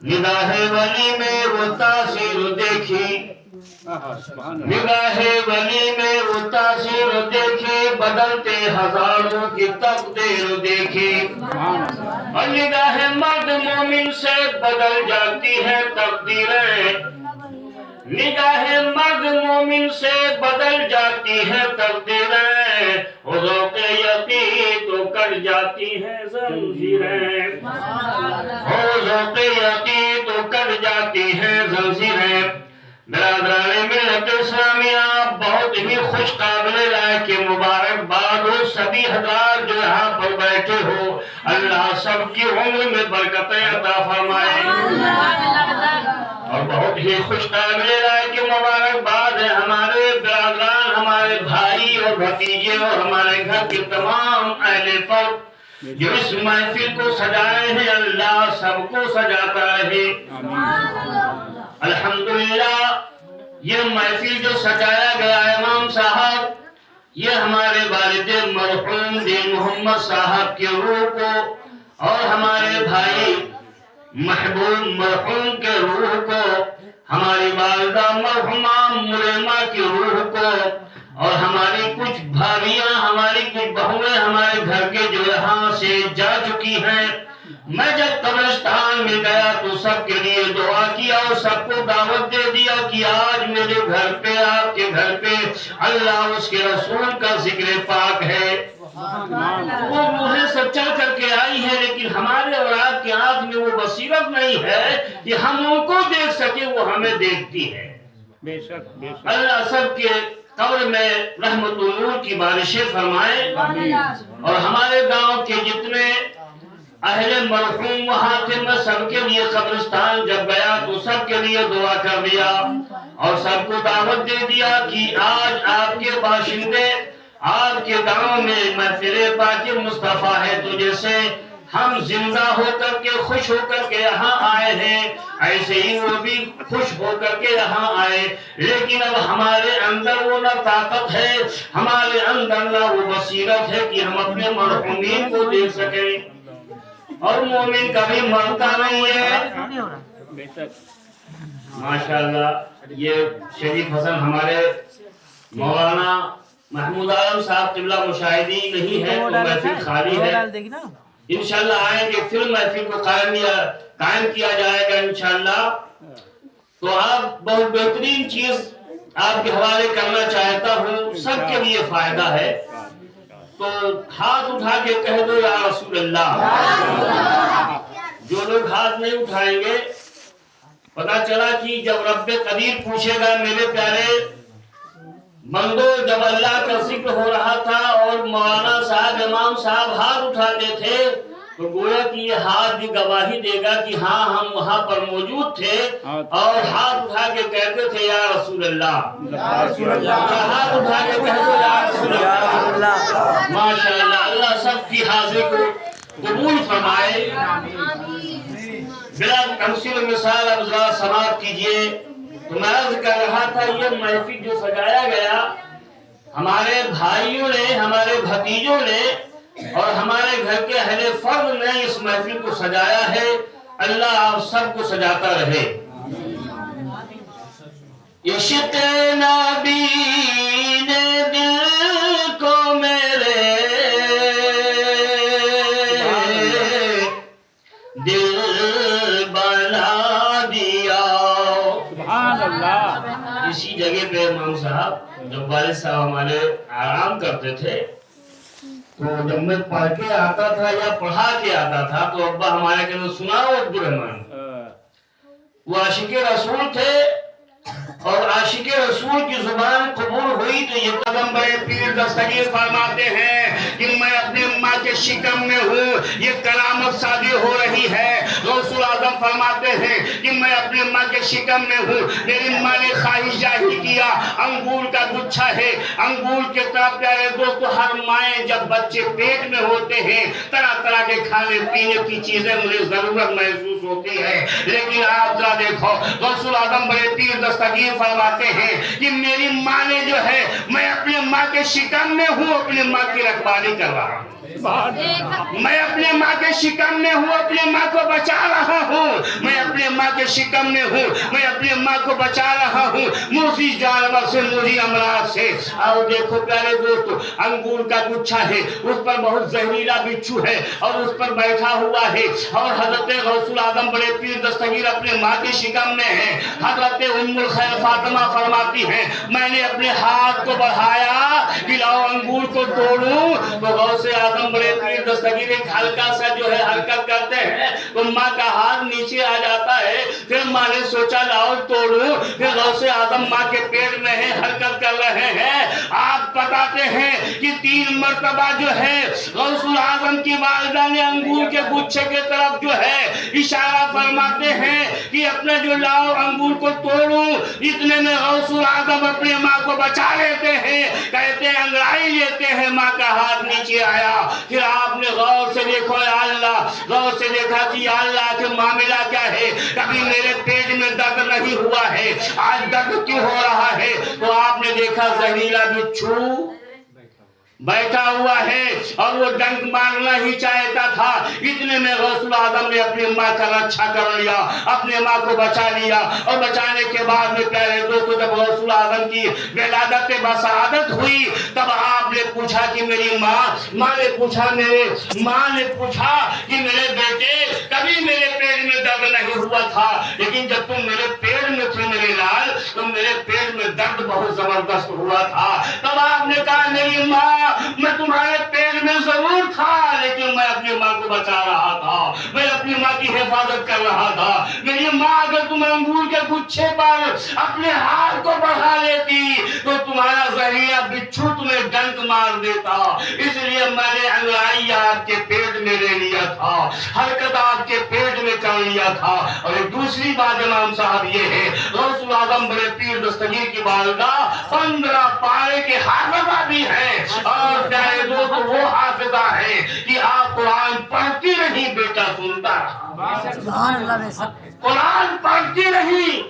نگاہ ولی میں وہ تاثیر دیکھی، نگاہ ولی میں وہ تاثیر دیکھی، بدلتے ہزاروں کی تقدیر دیکھی، اور نگاہ مرد مومن سے بدل جاتی ہے تقدیریں، نگاہ مرد مومن سے بدل جاتی ہے تقدیریں، ذوق یقین تو کٹ جاتی ہے زنجیریں، ذوق یقین تو کٹ جاتی ہے زنجیریں۔ برادران ملت اسلامیہ، بہت ہی خوش قابل لائق مبارکباد ہو سبھی حضرات جو یہاں پر بیٹھے ہو، اللہ سب کی عمر میں برکتیں عطا فرمائے، اور بہت ہی خوش قابل لائق مبارکباد ہے ہمارے برادران، ہمارے بھائی اور بھتیجے اور ہمارے گھر کے تمام اہل فرد جو اس محفل کو سجائے ہیں، اللہ سب کو سجاتا رہے۔ الحمدللہ یہ محفل جو سجایا گیا امام صاحب، یہ ہمارے والد مرحوم دین محمد صاحب کی روح کو اور ہمارے بھائی محبوب مرحوم کے روح کو، ہماری والدہ مرحومہ ملیمہ کی روح کو، اور ہماری کچھ بھابیاں، ہماری کچھ بہویں ہمارے گھر کے جو یہاں سے جا چکی ہیں، میں جب قبرستان میں گیا تو سب کے لیے دعا کیا اور سب کو دعوت دے دیا کہ آج میرے گھر پہ، آپ کے گھر پہ اللہ اس کے رسول کا ذکر پاک ہے۔ وہ روحیں سب چل کر کے آئی ہیں، لیکن ہمارے اور آپ کی آنکھ میں وہ بصیرت نہیں ہے کہ ہم ان کو دیکھ سکے، وہ ہمیں دیکھتی ہے۔ اللہ سب کے قبر میں رحمت و نور کی بارشیں فرمائے، اور ہمارے گاؤں کے جتنے اہل مرحوم وہاں تھے، میں سب کے لیے قبرستان جب گیا تو سب کے لیے دعا کر دیا اور سب کو دعوت دے دیا کہ آج آپ کے باشندے، آپ کے گاؤں میں محفل پاک مصطفیٰ ہے، تو جیسے ہم زندہ ہو کر کے خوش ہو کر کے یہاں آئے ہیں، ایسے ہی وہ بھی خوش ہو کر کے یہاں آئے، لیکن اب ہمارے اندر وہ نہ طاقت ہے، ہمارے اندر نہ وہ بصیرت ہے کہ ہم اپنے مرحومین کو دیکھ سکیں، اور مومن کبھی مرتا نہیں ہے۔ ماشاءاللہ یہ شریف حسن ہمارے مولانا محمود عالم صاحب قبلہ مشاہدین نہیں ہے تو محفل خالی ہے، انشاءاللہ آئیں گے پھر محفل کو قائم کیا جائے گا انشاءاللہ۔ تو آپ بہت بہترین چیز آپ کے حوالے کرنا چاہتا ہوں، سب کے لیے فائدہ ہے، تو ہاتھ اٹھا کے کہہ دو یا رسول اللہ۔ جو لوگ ہاتھ نہیں اٹھائیں گے، پتا چلا کہ جب رب قدیر پوچھے گا میرے پیارے بندو، جب اللہ کا ذکر ہو رہا تھا اور مولانا صاحب امام صاحب ہاتھ اٹھاتے تھے، تو گویا کہ یہ ہاتھ بھی گواہی دے گا کہ ہاں ہم وہاں پر موجود تھے اور ہاتھ اٹھا کے کہتے تھے یا رسول اللہ، ہاتھ اٹھا کے کہہ دو یا رسول اللہ۔ ماشاءاللہ اللہ سب کی حاضری کو قبول فرمائے۔ بلا تمثیل مثال اب ذرا سماعت کیجئے، تو میں عرض کر رہا تھا یہ محفل جو سجایا گیا ہمارے بھائیوں نے، ہمارے بھتیجوں نے اور ہمارے گھر کے اہل فرد نے اس محفل کو سجایا ہے، اللہ آپ سب کو سجاتا رہے۔ عشق نبی نے دل کو میرے دل بنا دیا۔ سبحان اللہ۔ اسی جگہ پہ امام صاحب جب والد صاحب ہمارے آرام کرتے تھے تو جب میں پڑھ کے آتا تھا یا پڑھا کے آتا تھا تو ابا ہمارے کہتے سناؤ عبدالرحمن، وہ عاشق رسول تھے، اور عاشق رسول کی زبان قبول ہوئی تو یہ قدم بڑے پیر دستگیر فرماتے ہیں کہ میں اپنے ماں کے شکم میں ہوں، یہ کرامت شادی ہو رہی ہے۔ رسول اعظم فرماتے ہیں کہ میں اپنے ماں کے شکم میں ہوں، میری ماں نے خواہش ظاہر کیا، انگور کا گچھا ہے، انگور کے طرف پیارے دوستو ہر مائیں جب بچے پیٹ میں ہوتے ہیں طرح طرح کے کھانے پینے کی چیزیں مجھے ضرورت محسوس ہوتی ہے، لیکن آپ ذرا دیکھو رسول اعظم بڑے پیر دستگیر فرماتے ہیں کہ میری ماں نے جو ہے، میں اپنے ماں کے شکم میں ہوں، اپنی ماں کی رکھوالی کر رہا ہوں۔ میں اپنے ماں کے شکم میں ہوں، اپنے ماں کو بچا رہا ہوں، میں اپنے ماں کے شکم میں ہوں، میں اپنے ماں کو بچا رہا ہوں موذی جانور سے، موذی امراض سے۔ اور دیکھو پیارے دوستو، انگور کا گچھا ہے، اس پر بہت زہریلا بچھو ہے اور اس پر بیٹھا ہوا ہے، اور حضرت غوث العظم بڑے پیر دستگیر اپنے ماں کے شکم میں ہیں۔ حضرت ام الخیر فاطمہ فرماتی ہیں میں نے اپنے ہاتھ کو بڑھایا کہ لاؤ انگور کو توڑوں، تو غوث اعظم بڑے پیر دستگیر ایک ہلکا سا جو ہے حرکت کرتے ہیں تو ماں کا ہاتھ نیچے آ جاتا ہے۔ پھر ماں نے سوچا لاؤ توڑوں، پھر غوث اعظم ماں کے پیٹ میں ہے، حرکت کر رہے ہیں۔ آپ بتاتے ہیں کہ 3 مرتبہ جو ہے غوث العظم کی والدہ نے انگور کے گچھے کے طرف جو ہے اشارہ فرماتے ہیں کہ اپنے جو لاؤ انگور کو توڑوں، اتنے میں غوث العظم اپنے ماں کو بچا لیتے ہیں، کہتے ہیں انگڑائی لیتے ہیں، ماں کا ہاتھ نیچے آیا۔ پھر آپ نے غور سے دیکھو یا اللہ، غور سے دیکھا کہ یا اللہ کہ معاملہ کیا ہے، کبھی میرے پیٹ میں درد نہیں ہوا ہے، آج درد کیوں ہو رہا ہے؟ تو آپ نے دیکھا زہریلا بچھو بیٹھا ہوا ہے اور وہ ڈنک مارنا ہی چاہتا تھا۔ اتنے میں غوث العظم نے اپنی ماں کا رکشا کر لیا، اپنے ماں کو بچا لیا، اور بچانے کے بعد میں پیارے دوستو جب غوث العظم کی ولادت بسعادت ہوئی تب آپ نے پوچھا کہ میری ماں نے پوچھا کہ میرے بیٹے کبھی میرے پیٹ میں درد نہیں ہوا تھا، لیکن جب تم میرے پیٹ میں تھے میرے لال تو میرے پیٹ میں درد بہت زبردست ہوا تھا۔ تب آپ نے کہا میری ماں میں تمہارے پیٹ میں ضرور تھا لیکن میں اپنی ماں کو بچا رہا تھا، میں اپنی ماں کی حفاظت کر رہا تھا۔ میری ماں اگر تم انگور کے گچھے پر اپنے ہاتھ کو بڑھا لیتی تو تمہارا زہریلا بچھو تمہیں ڈنک مار دیتا، اس لیے میں نے انگڑائی آپ کے پیٹ میں لے لیا تھا، حرکت آپ کے پیٹ میں کر لیا تھا۔ اور ایک دوسری بات امام صاحب یہ ہے، غوث العظم بڑے پیر دستگیر کی والدہ 15 پارے کے حافظہ بھی ہیں، اور پیارے دوست وہ حافظہ ہے کہ آپ قرآن پڑھتی رہی بیٹا سنتا رہا، قرآن پڑھتی رہی،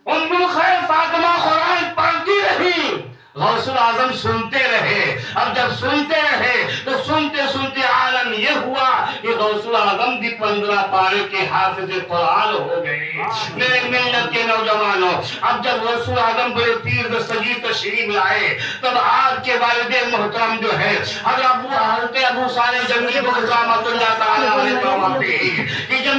ام الخیر فاطمہ قرآن پڑھتی رہی، غوث العظم سنتے رہے۔ اب جب سنتے رہے تو سنتے سنتے عالم یہ ہوا کہ غوث العظم بھی 15 پارے کے حافظ قرآن ہو گئے۔ میرے ملت کے نوجوانوں، اب جب غوث العظم بڑے پیر دستگیر تشریف لائے تب آپ کے والد محترم جو ہے حضرت ابو صالح جنگی رحمۃ اللہ تعالی علیہ فرماتے ہیں کہ جب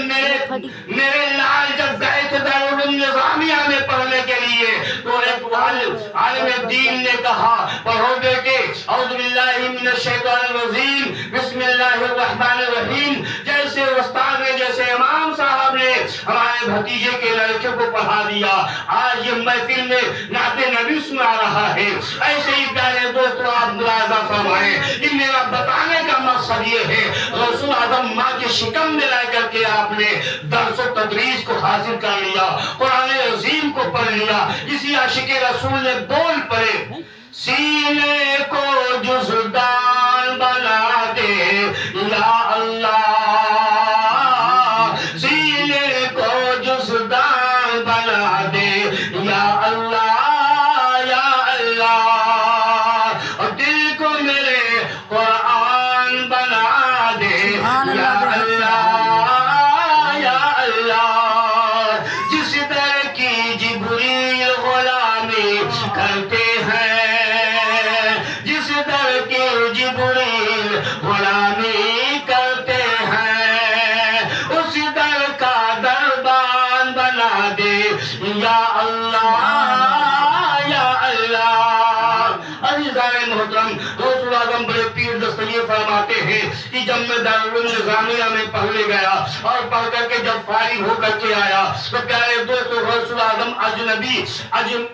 میرے لال جب گئے تھے دارالعلوم نظامیہ میں پڑھنے کے لیے تو ایک عالم دین نے کہا پڑھو بیٹے اعوذ باللہ من الشیطان الرجیم بسم اللہ الرحمن الرحیم، جیسے استاد نے جیسے امام صاحب نے ہمارے بھتیجے کے لڑکے کو پڑھا دیا، آج یہ محفل میں نعت نبی سنا رہا ہے۔ ایسے ہی پیارے دوستو آپ ملاحظہ فرمائیں کہ میرا بتانے کا مقصد یہ ہے غوث العظم ماں کے شکم میں رہ کر کے آپ نے درس و تدریس کو حاصل کر لیا، قرآن عظیم کو پڑھ لیا۔ اسی عاشق رسول نے بول پڑے سینے کو جزدان بنا دے یا اللہ، سینے کو جزدان بنا دے یا اللہ یا اللہ، اور دل کو میرے قرآن بنا دے یا اللہ یا اللہ، جس در کی جبریل غلامی کرتے ہیں، جبریل غلامی کرتے ہیں، اس در کا دربان بنا دے یا اللہ یا اللہ۔ عزیزان محترم، غوث العظم بڑے پیر دستگیر فرماتے ہیں کہ جب میں دارالعلوم نظامیہ میں پڑھنے گیا اور پڑھ کر کے جب فارغ ہو کر کے آیا تو پیارے دوستو غوث العظم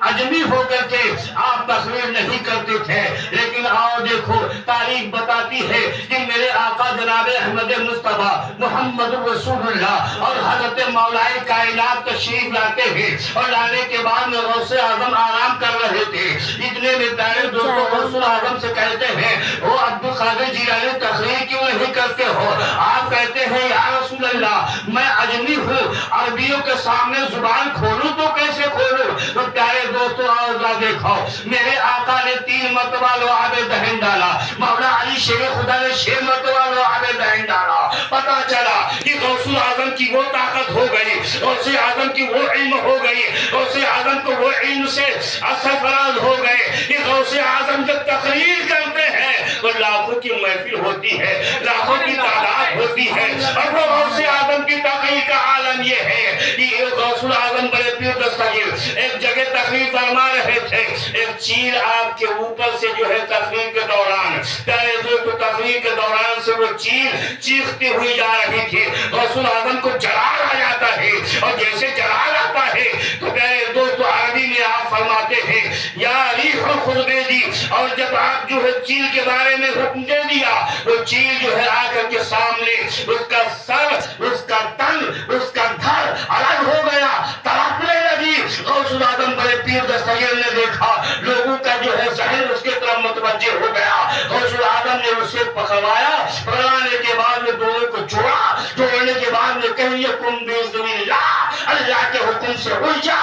اجمی ہو کر کے آپ تقریر نہیں کرتے تھے، لیکن آؤ دیکھو تاریخ بتاتی ہے کہ میرے آقا جناب احمد مصطفیٰ محمد رسول اللہ اور حضرت مولا کائنات تشریف لاتے ہیں، اور لانے کے بعد میں غوث اعظم آرام کر رہے تھے۔ اتنے میں پیارے دوستو غوث اعظم سے کہتے ہیں وہ عبدالقادر جیلانی تقریر کیوں نہیں کرتے ہو؟ آپ کہتے ہیں یا رسول اللہ میں اجمی ہوں، عربیوں کے سامنے زبان کھولوں تو کیسے کھولوں؟ تو پیارے دوستو روزہ دیکھو، میرے آقا نے 3 مرتبہ لعاب دہن ڈالا، مولا علی شیر خدا نے 6 مرتبہ لعاب دہن ڈالا۔ پتا چلا کہ غوث اعظم کی وہ طاقت ہو گئی، غوث اعظم کی وہ علم ہو گئی، غوث اعظم کو وہ علم سے اثر فراز ہو گئے کہ غوث اعظم جب تقریر کرتے ہیں تو لاکھوں کی محفل ہوتی ہے، لاکھوں کی تعداد ہوتی ہے، اور وہ غوث اعظم کی تقریر کا عالم یہ ہے کہ غوث اعظم بڑے پیر دستگیر ایک جگہ تقریر فرما رہے تھے، ایک چیل آپ کے اوپر سے جو ہے تقریر کے دوران، پیارے دوستو تقریر کے دوران سے وہ چیل چیختی ہوئی جا رہی تھی، غوث اعظم کو جلال آ جاتا ہے، اور جیسے جلال آتا ہے تو پیارے دوستو عربی میں آپ فرماتے ہیں یا ریح خود دے دی، اور جب آپ جو ہے چیل کے بارے میں حکم دے دیا، وہ چیل جو ہے آ کر کے سامنے اس کا سر، اس کا تن، اس کا دھر الگ ہو گیا، تڑپنے لگی۔ غوث اعظم بڑے پیر دستگیر نے دیکھا لوگوں کا جو ہے ذہن اس کے طرف متوجہ ہو گیا، غوث اعظم نے اسے پکڑوایا، پکڑوانے کے بعد میں دونوں کو جوڑا، جوڑنے کے بعد میں کہیں کم باذن اللہ، اللہ کے حکم سے اڑ جا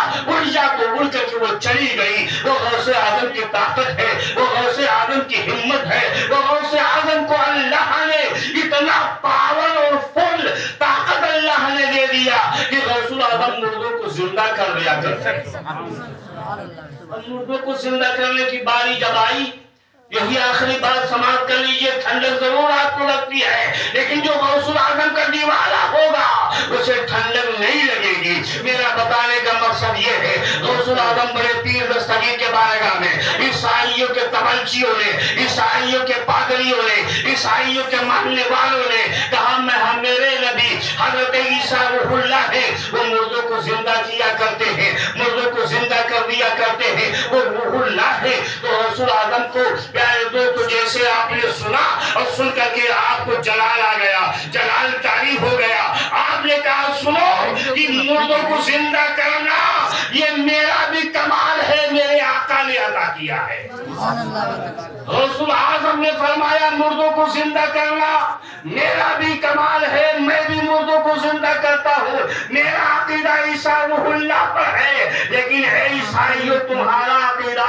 تو اڑ کر کے وہ چلی گئی۔ وہ غوث اعظم کی طاقت ہے، وہ غوث اعظم کی ہمت ہے، وہ غوث اعظم کو اللہ نے اتنا پاور اور فل طاقت اللہ نے دے دیا کہ غوث اعظم مردوں کو زندہ کر دیا کرتے ہیں۔ مردوں کو زندہ کرنے کی باری جب آئی، یہی آخری بات سماعت کر لیجئے، ٹھنڈک ضرور آپ کو لگتی ہے لیکن جو غوث اعظم کا دیوانہ ہوگا اسے ٹھنڈک نہیں لگے گی۔ میرا بتانے کا مقصد یہ ہے، غوث اعظم بڑے پیر دستگیر کے بارگاہ میں عیسائیوں کے تبلچیوں نے، عیسائیوں کے پادریوں نے، عیسائیوں کے ماننے والوں نے کہا میرے نبی حضرت عیسیٰ روح اللہ ہے، وہ مردوں کو زندہ کیا کرتے ہیں، مردوں کو زندہ کر دیا کرتے ہیں، وہ روح اللہ ہے۔ تو غوث اعظم کو پیارے دوستو جیسے آپ نے سنا اور سن کر کے آپ کو جلال آ گیا، جلال طاری ہو گیا، آپ نے کہا سنو کہ مردوں کو زندہ کرنا یہ میرا بھی کمال ہے، میرے آقا نے عطا کیا ہے۔ غوث اعظم نے فرمایا مردوں کو زندہ کرنا میرا بھی کمال ہے، میں بھی مردوں کو زندہ کرتا ہوں، میرا عقیدہ عیسیٰ روح اللہ پر ہے، لیکن اے عیسائیوں تمہارا عقیدہ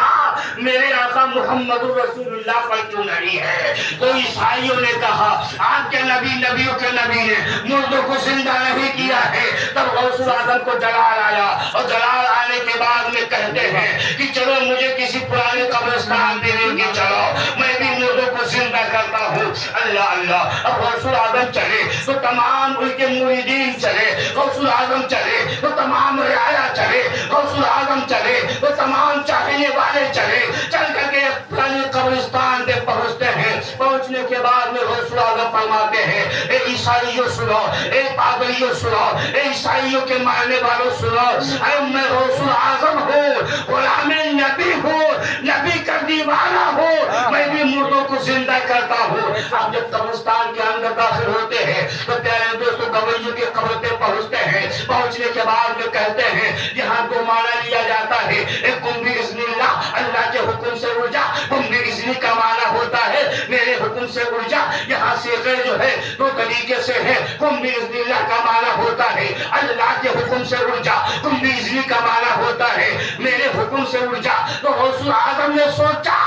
میرے آقا محمد رسول اللہ پر کیوں نہیں ہے؟ تو عیسائیوں نے کہا آپ کے نبی نبیوں کے نبی نے مردوں کو زندہ نہیں کیا ہے۔ تب غوث اعظم کو جلال آیا، اور جلال آنے کے بعد میں کہتے ہیں کہ چلو مجھے کسی پرانے قبرستان پہ لے کے چلو، میں بھی مردوں کو زندہ کرتا ہوں۔ اللہ اللہ، اب غوث اعظم چلے تو تمام ان کے مریدین چلے، غوث اعظم چلے تو تمام رعایا چلے، غوث اعظم چلے تو تمام چاہنے والے چلے، چل کر کے پرانے قبرستان پہ پہنچتے ہیں۔ پہنچنے کے بعد میں غوث اعظم فرماتے ہیں اے عیسائیوں سنو، اے پادریوں سنو، اے عیسائیوں کے ماننے والوں سنو، اے میں غوث اعظم ہوں، غلام نبی ہوں، نبی کا دیوانہ ہوں، میں بھی مردوں کو زندہ کرتا ہوں۔ اب جب قبرستان کے اندر داخل ہوتے ہیں تو پیارے دوستو گویوں کے قبر پہ پہنچتے ہیں، پہنچنے کے بعد میں کہتے ہیں یہاں دو معنی لیا جاتا ہے، ایک قم باذن اللہ، اللہ کے حکم سے اڑ جا، قم باذن کا معنی ہوتا ہے میرے حکم سے اڑ جا، یہاں صیغے جو ہے دو طریقے سے ہے، قم باذن اللہ کا معنی ہوتا ہے اللہ کے حکم سے اڑ جا، قم باذن کا معنی ہوتا ہے میرے حکم سے اڑ جا۔ تو غوث اعظم نے سوچا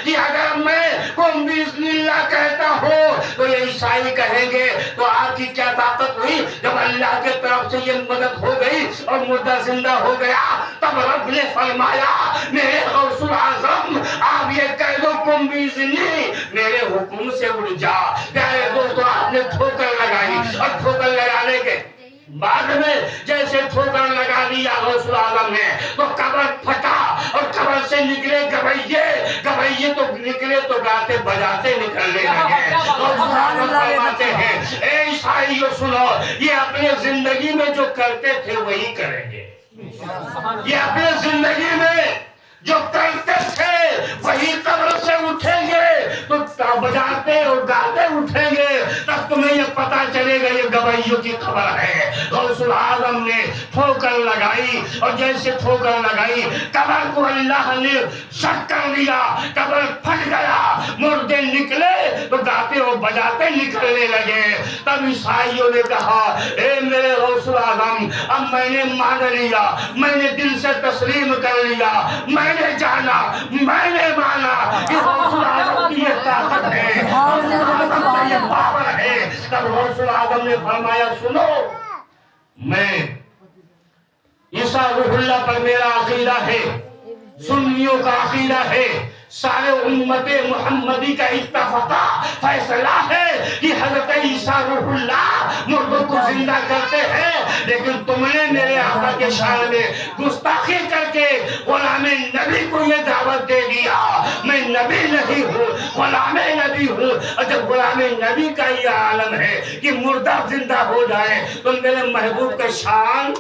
کہ اگر میں قم باذن اللہ کہتا ہوں تو یہ عیسائی کہیں گے تو آپ کی کیا طاقت ہوئی؟ جب اللہ کے طرف سے یہ مدد ہو گئی اور مردہ زندہ ہو گیا، تب رب نے فرمایا میرے غوث اعظم آپ یہ کہہ دو قم باذنی، میرے حکم سے اڑ جا۔ پیارے دوستو آپ نے ٹھوکر لگائی، اور ٹھوکر لگانے کے بعد میں جیسے ٹھوکر لگا دیا غوث اعظم نے تو قبر پھٹا، اور قبر سے نکلے گویے تو نکلے تو گاتے بجاتے نکلنے لگے۔ غوث اعظم فرماتے ہیں اے عیسائیوں سنو، یہ اپنے زندگی میں جو کرتے تھے وہی کریں گے، یہ اپنے زندگی میں جو کرتے تھے وہی قبر سے اٹھیں گے، تو بجاتے اور گاتے اٹھیں گے، تب تمہیں یہ پتا چلے گا یہ گویوں کی خبر ہے۔ غوث اعظم نے ٹھوکر لگائی، اور جیسے ٹھوکر لگائی قبر کو اللہ نے شک کر دیا، قبر پھٹ گیا، مردے نکلے تو گاتے اور بجاتے نکلنے لگے۔ تب عیسائیوں نے کہا اے میرے غوث اعظم اب میں نے مان لیا، میں نے دل سے تسلیم کر لیا، میں نے جان غوث اعظم نے فرمایا سنو، میں عیسیٰ روح اللہ پر میرا عقیدہ ہے، سنیوں کا عقیدہ ہے، سارے امت محمدی کا اتفاقہ فیصلہ ہے کہ حضرت عیسیٰ روح اللہ مردوں کو زندہ کرتے ہیں، لیکن تم نے میرے آقا کے شان میں گستاخی کر کے غلام نبی کو یہ دعوت دے دیا، میں نبی نہیں ہوں، غلام نبی ہوں۔ اور جب غلام نبی کا یہ عالم ہے کہ مردہ زندہ ہو جائے تو میرے محبوب کا شان،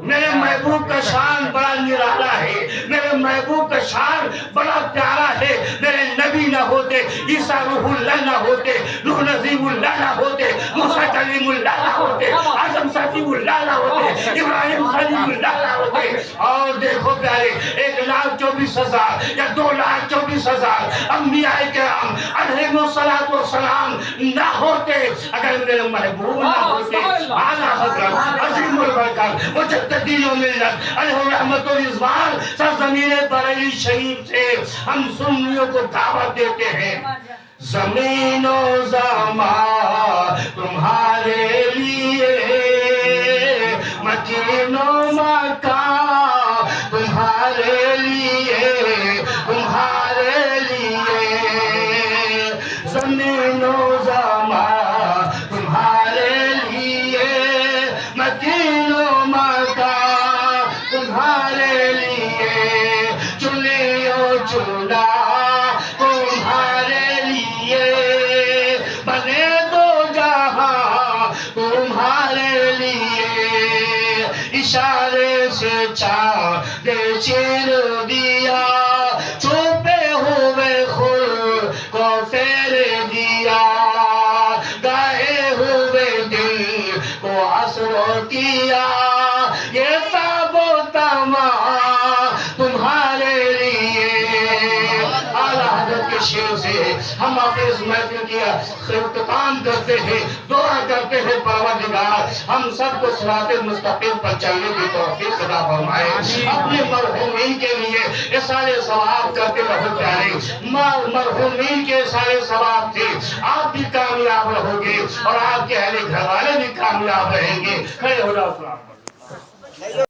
میرے محبوب کا شان بڑا نرالا ہے، میرے محبوب کا شان بڑا پیارا ہے۔ میرے نبی نہ ہوتے، عیسیٰ روح اللہ نہ ہوتے، نوح نظیم اللہ نہ ہوتے، موسیٰ کلیم اللہ نہ ہوتے، آدم صفی اللہ نہ ہوتے، ابراہیم خلیل اللہ نہ ہوتے۔ اور دیکھو پیارے، 1,24,000 یا 2,24,000 انبیاء کرام علیہم السلام نہ ہوتے اگر میرے محبوب نہ ہوتے۔ اعلیٰ حضرت عظیم البرکت مجددین و ملت علیہ الرحمت و رضوان سرزمین بریلی شریف سے ہم سنیوں کو دعوت دیتے ہیں، زمین و زمان تمہارے لیے، مکین و مکان تمہارے لیے، تمہارے لیے، زمین و زمان تمہارے لیے، مکین و مکان تمہارے لیے، چنی و چنا تمہارے لیے، بنے دو جہاں تمہارے لیے، اشارے سے چاند چیر دیا، چھپے ہوئے خود کو پھیر دیا، گائے ہوئے دل کو عصر کیا، یہ تاب و تمام تمہارے لیے۔ اعلیٰ حضرت کے شعر سے ہم اپنے اس محفل کی اختتام کرتے ہیں، دعا کرتے ہیں پروردگار ہم سب کو صراط مستقیم پر چلنے کی توفیق عطا فرمائے۔ اپنے مرحومین کے لیے یہ سارے ثواب کرتے رہو پیارے، مرحومین کے سارے ثواب سے آپ بھی کامیاب رہو گے اور آپ کے اہل گھر والے بھی کامیاب رہیں گے۔ کھڑے ہو جاؤ سلام۔